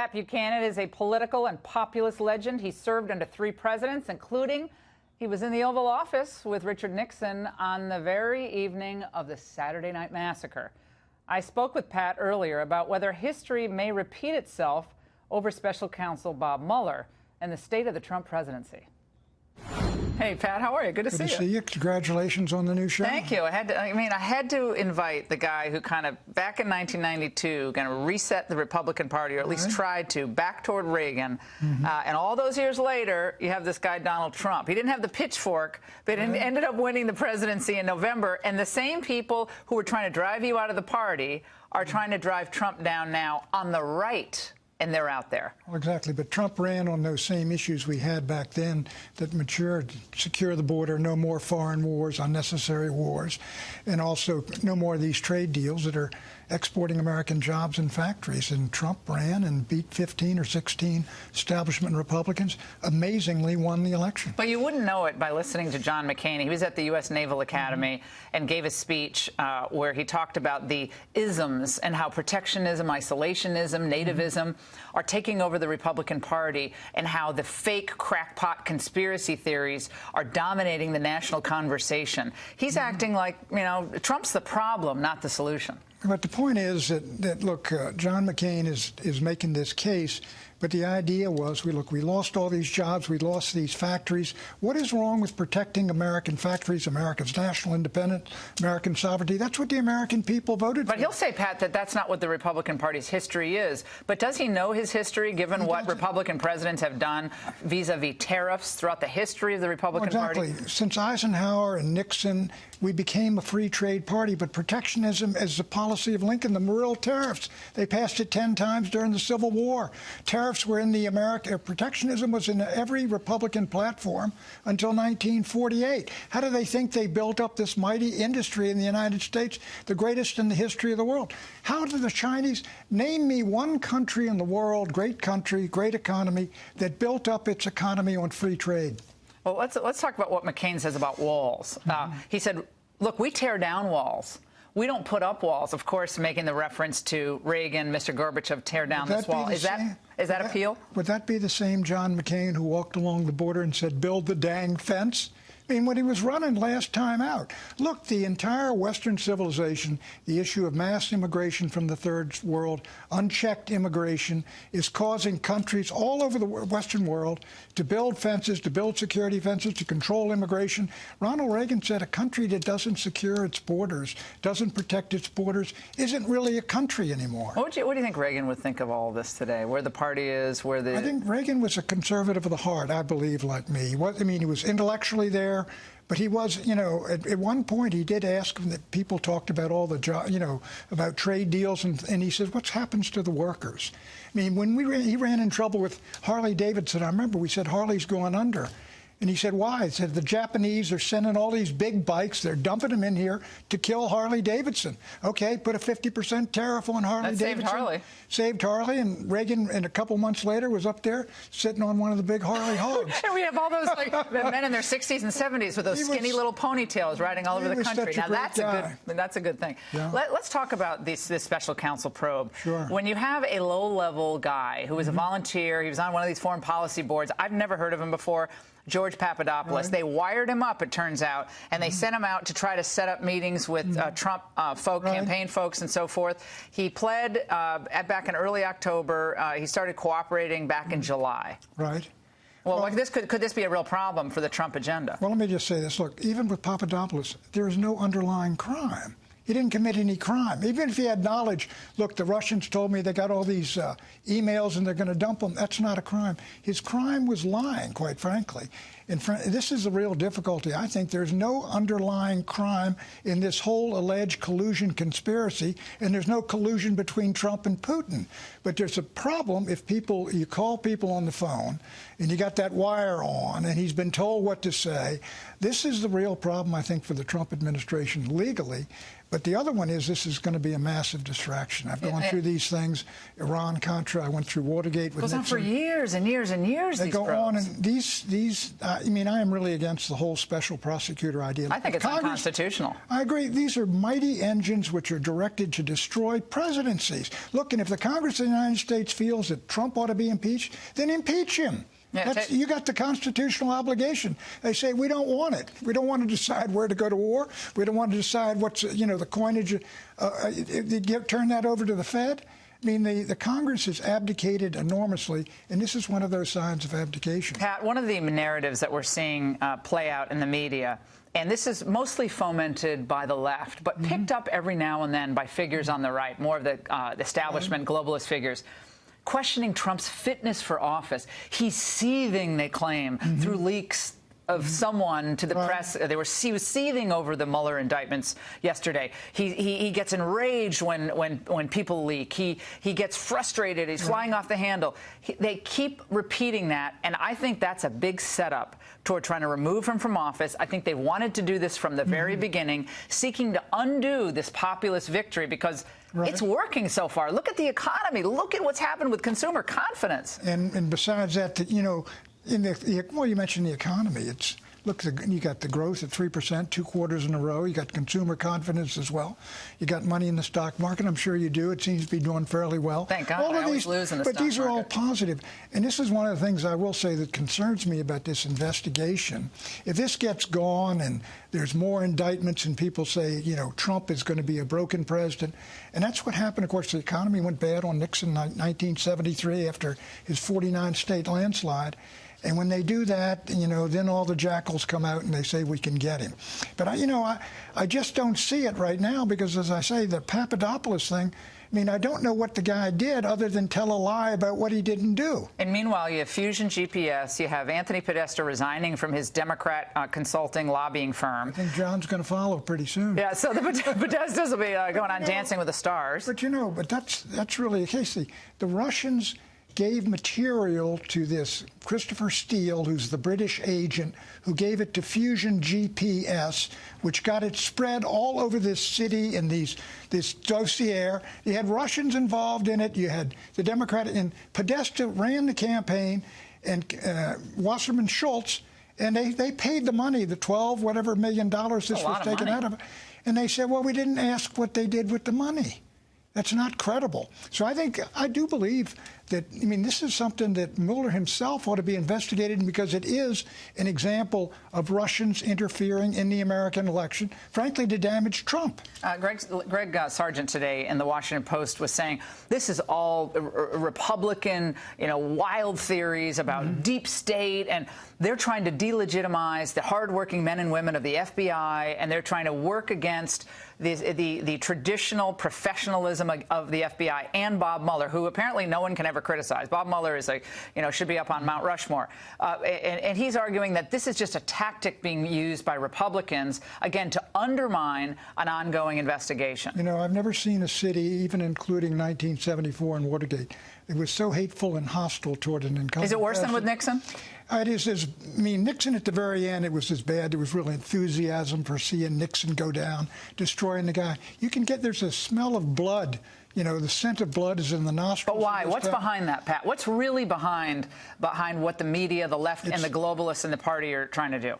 Pat Buchanan is a political and populist legend. He served under 3 presidents, including he was in the Oval Office with Richard Nixon on the very evening of the Saturday Night Massacre. I spoke with Pat earlier about whether history may repeat itself over special counsel Bob Mueller and the state of the Trump presidency. Hey, Pat, how are you? Good to see you. Good to see you. Congratulations on the new show. Thank you. I had to invite the guy who kind of, back in 1992, going to reset the Republican Party, or at least tried to, back toward Reagan. And all those years later, you have this guy, Donald Trump. He didn't have the pitchfork, but ended up winning the presidency in November. And the same people who were trying to drive you out of the party are trying to drive Trump down now on the right. And they're out there. Well, exactly. But Trump ran on those same issues we had back then that matured: secure the border, no more foreign wars, unnecessary wars, and also no more of these trade deals that are exporting American jobs and factories. And Trump ran and beat 15 or 16 establishment Republicans, amazingly won the election. But you wouldn't know it by listening to John McCain. He was at the U.S. Naval Academy and gave a speech where he talked about the isms and how protectionism, isolationism, nativism are taking over the Republican Party, and how the fake crackpot conspiracy theories are dominating the national conversation. He's acting like, you know, Trump's the problem, not the solution. But the point is that look, John McCain is making this case, but the idea was, we lost all these jobs, we lost these factories. What is wrong with protecting American factories, America's national independence, American sovereignty? That's what the American people voted for. But he'll say, Pat, that that's not what the Republican Party's history is. But does he know his history, given what Republican presidents have done vis-a-vis tariffs throughout the history of the Republican Party? Exactly. Since Eisenhower and Nixon, we became a free trade party, but protectionism is the policy of Lincoln. The Mueller tariffs, they passed it 10 times during the Civil War. Tariffs were in the protectionism was in every Republican platform until 1948. How do they think they built up this mighty industry in the United States, the greatest in the history of the world? How did the Chinese name me one country in the world, great country, great economy, that built up its economy on free trade? Well, let's talk about what McCain says about walls. He said, look, we tear down walls. We don't put up walls, of course, making the reference to Reagan, Mr. Gorbachev, tear down this wall. Is that appeal? Would that be the same John McCain who walked along the border and said, build the dang fence? I mean, when he was running last time out, look, the entire Western civilization, the issue of mass immigration from the third world, unchecked immigration, is causing countries all over the Western world to build fences, to build security fences, to control immigration. Ronald Reagan said a country that doesn't secure its borders, doesn't protect its borders, isn't really a country anymore. What do you think Reagan would think of all of this today, where the party is, where the... I think Reagan was a conservative of the heart, I believe, like me. He was intellectually there. But he was, you know, at one point he did ask him that people talked about all the, you know, about trade deals, and he says, what happens to the workers? I mean, when he ran in trouble with Harley Davidson, I remember we said Harley's going under. And he said, why? He said, the Japanese are sending all these big bikes. They're dumping them in here to kill Harley Davidson. Okay, put a 50% tariff on Harley Davidson. Saved Harley. Saved Harley. And Reagan, and a couple months later, was up there sitting on one of the big Harley hogs. And we have all those men in their 60s and 70s with those skinny little ponytails riding all over the country. Now, that's a good thing. Yeah. Let's talk about this special counsel probe. Sure. When you have a low-level guy who is a volunteer, he was on one of these foreign policy boards. I've never heard of him before. George Papadopoulos. They wired him up, it turns out, and they sent him out to try to set up meetings with Trump campaign folks and so forth. He pled back in early October. He started cooperating back in July. Right. Well, could this be a real problem for the Trump agenda? Well, let me just say this. Look, even with Papadopoulos, there is no underlying crime. He didn't commit any crime. Even if he had knowledge, look, the Russians told me they got all these emails and they're going to dump them. That's not a crime. His crime was lying, quite frankly. And this is the real difficulty. I think there's no underlying crime in this whole alleged collusion conspiracy, and there's no collusion between Trump and Putin. But there's a problem if you call people on the phone and you got that wire on and he's been told what to say. This is the real problem, I think, for the Trump administration legally. But the other one is this is going to be a massive distraction. I've gone through these things, Iran, Contra. I went through Watergate with Nixon. It goes on for years and years and years. They go on, and these. I mean, I am really against the whole special prosecutor idea. I think it's unconstitutional. I agree. These are mighty engines which are directed to destroy presidencies. Look, and if the Congress of the United States feels that Trump ought to be impeached, then impeach him. Yeah, you got the constitutional obligation. They say we don't want it. We don't want to decide where to go to war. We don't want to decide what's the coinage. Turn that over to the Fed. I mean, the Congress has abdicated enormously, and this is one of those signs of abdication. Pat, one of the narratives that we're seeing play out in the media, and this is mostly fomented by the left, but picked up every now and then by figures on the right, more of the establishment globalist figures, questioning Trump's fitness for office. He's seething, they claim, through leaks of someone to the press. He was seething over the Mueller indictments yesterday. He gets enraged when people leak. He gets frustrated. He's flying off the handle. They keep repeating that, and I think that's a big setup toward trying to remove him from office. I think they wanted to do this from the very beginning, seeking to undo this populist victory because it's working so far. Look at the economy. Look at what's happened with consumer confidence. And besides that, well, you mentioned the economy. Look, you got the growth at 3%, 2 quarters in a row. You got consumer confidence as well. You got money in the stock market. I'm sure you do. It seems to be doing fairly well. Thank God. I always lose in the stock market. But these are all positive. And this is one of the things I will say that concerns me about this investigation. If this gets gone and there's more indictments and people say, Trump is going to be a broken president, and that's what happened. Of course, the economy went bad on Nixon in 1973 after his 49-state landslide. And when they do that, then all the jackals come out and they say we can get him. But I just don't see it right now because, as I say, the Papadopoulos thing. I mean, I don't know what the guy did other than tell a lie about what he didn't do. And meanwhile, you have Fusion GPS. You have Anthony Podesta resigning from his Democrat consulting lobbying firm. I think John's going to follow pretty soon. Yeah, so the Podestas will be going on Dancing with the Stars. But that's really the case. The Russians gave material to this Christopher Steele, who's the British agent, who gave it to Fusion GPS, which got it spread all over this city in this dossier. You had Russians involved in it. You had the Democratic, and Podesta ran the campaign, and Wasserman Schultz, and they paid the money, the $12 whatever million this was taken out of it. And they said, well, we didn't ask what they did with the money. That's not credible. So I do believe that, this is something that Mueller himself ought to be investigated because it is an example of Russians interfering in the American election, frankly, to damage Trump. Greg Sargent today in the Washington Post was saying this is all Republican, wild theories about deep state, and they're trying to delegitimize the hardworking men and women of the FBI, and they're trying to work against the traditional professionalism of the FBI and Bob Mueller, who apparently no one can ever criticize. Bob Mueller is should be up on Mount Rushmore. And he's arguing that this is just a tactic being used by Republicans, again, to undermine an ongoing investigation. I've never seen a city, even including 1974 and Watergate, it was so hateful and hostile toward an incumbent. Is it worse than with Nixon? It is. Nixon at the very end, it was as bad. There was real enthusiasm for seeing Nixon go down, destroying the guy. There's a smell of blood. The scent of blood is in the nostrils. But why? What's behind that, Pat? What's really behind what the media, the left, and the globalists in the party are trying to do?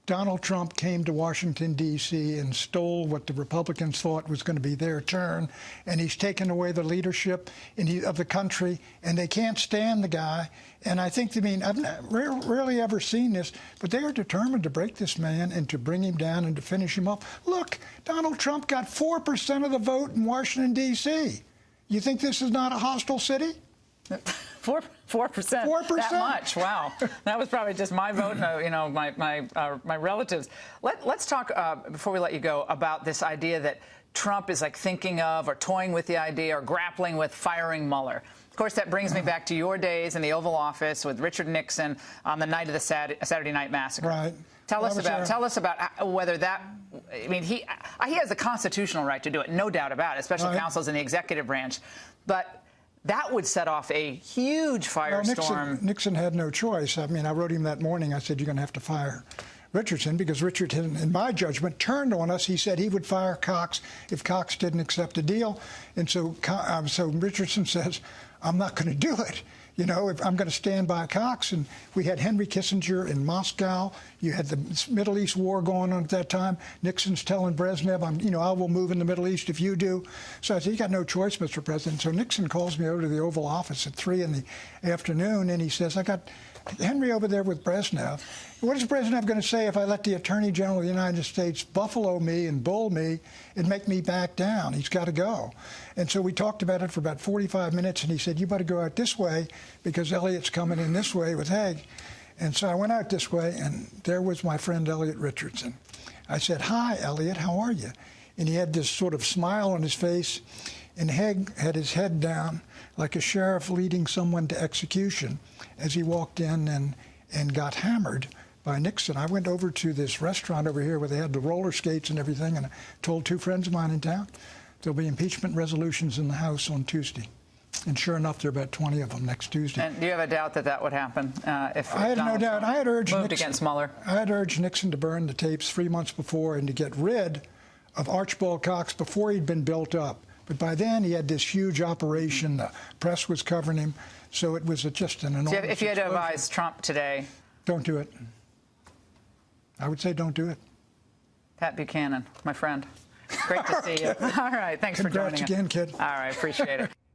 Donald Trump came to Washington, D.C. and stole what the Republicans thought was going to be their turn, and he's taken away the leadership of the country, and they can't stand the guy. And I think, I've rarely ever seen this, but they are determined to break this man and to bring him down and to finish him off. Look, Donald Trump got 4% of the vote in Washington, D.C. You think this is not a hostile city? 4%. 4%. That much. Wow. That was probably just my vote. My relatives. Let's talk before we let you go about this idea that Trump is thinking of or toying with the idea or grappling with firing Mueller. Of course, that brings me back to your days in the Oval Office with Richard Nixon on the night of the Saturday Night Massacre. Right. Tell us about whether that. He has a constitutional right to do it, no doubt about it. Special counsels in the executive branch, but that would set off a huge firestorm. Nixon had no choice. I wrote him that morning. I said, you're going to have to fire Richardson, because Richardson, in my judgment, turned on us. He said he would fire Cox if Cox didn't accept a deal. And so Richardson says, I'm not going to do it. You know, if I'm going to stand by Cox. And we had Henry Kissinger in Moscow. You had the Middle East war going on at that time. Nixon's telling Brezhnev, I will move in the Middle East if you do. So I said, you got no choice, Mr. President. So Nixon calls me over to the Oval Office at 3 in the afternoon, and he says, I got Henry over there with Brezhnev. What is Brezhnev going to say if I let the Attorney General of the United States buffalo me and bull me and make me back down? He's got to go. And so we talked about it for about 45 minutes, and he said, you better go out this way because Elliot's coming in this way with Haig. And so I went out this way, and there was my friend Elliot Richardson. I said, hi, Elliot, how are you? And he had this sort of smile on his face, and Haig had his head down like a sheriff leading someone to execution as he walked in and got hammered by Nixon. I went over to this restaurant over here where they had the roller skates and everything, and I told 2 friends of mine in town, there'll be impeachment resolutions in the House on Tuesday. And sure enough, there are about 20 of them next Tuesday. And do you have a doubt that that would happen if I had no doubt. I had urged moved Nixon, against Mueller? I had urged Nixon to burn the tapes 3 months before and to get rid of Archibald Cox before he'd been built up. But by then, he had this huge operation. The press was covering him. So it was just an enormous If you had to explosion. advise Trump today? Don't do it. I would say don't do it. Pat Buchanan, my friend. Great to see you. All right. Thanks for joining us. Congrats again, kid. All right. Appreciate it.